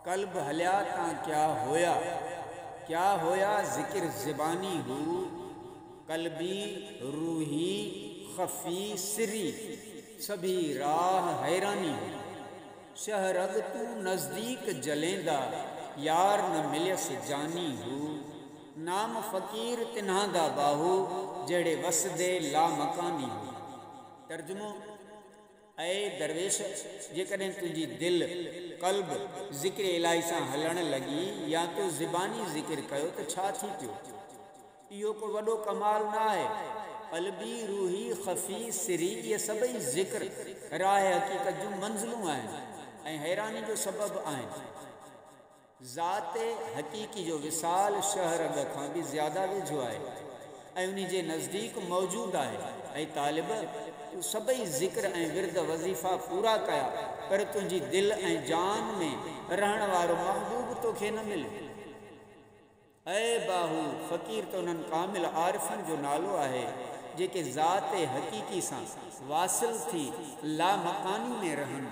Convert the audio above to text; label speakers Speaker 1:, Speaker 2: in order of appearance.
Speaker 1: कल्ब हलिया तां क्या होया जिक्र ज़बानी हो, कल्बी रूही खफी सिरी सभी राह हैरानी हो। शहरग तू नज़दीक जलेंदा यार न मिलस जानी हो, नाम फ़कीर तिन्हादा बाहू जेड़े वसदे ला मकानी हो। तर्जुमो, ऐ दरवेश जेकॾहिं तुंहिंजी दिल कल्ब ज़िक्र इलाही सां हलण लॻी या तो ज़बानी ज़िक्र कयो त छा थी पियो? इहो को वॾो कमाल न आहे। क़ल्बी रूही ख़फ़ी सिरी इहे सभई ज़िक्र राह हक़ीक़त जूं मंज़िलूं आहिनि ऐं हैरानी जो सबबु आहिनि। ज़ात हक़ीक़ी जो विसाल शहर खां बि ज़्यादा वेझो आहे ऐं उन जे नज़दीक मौजूदु आहे। ऐं तालिब, तूं सभई ज़िक्र ऐं विर्द वज़ीफ़ा पूरा कया, पर तुंहिंजी दिल ऐं जान में रहण वारो महबूब तोखे न मिले। ऐ बाहू, फ़क़ीर त उन्हनि कामिल आरिफ़नि जो नालो आहे जेके ज़ात हक़ीक़ी सां वासिल थी ला मकानी में रहनि।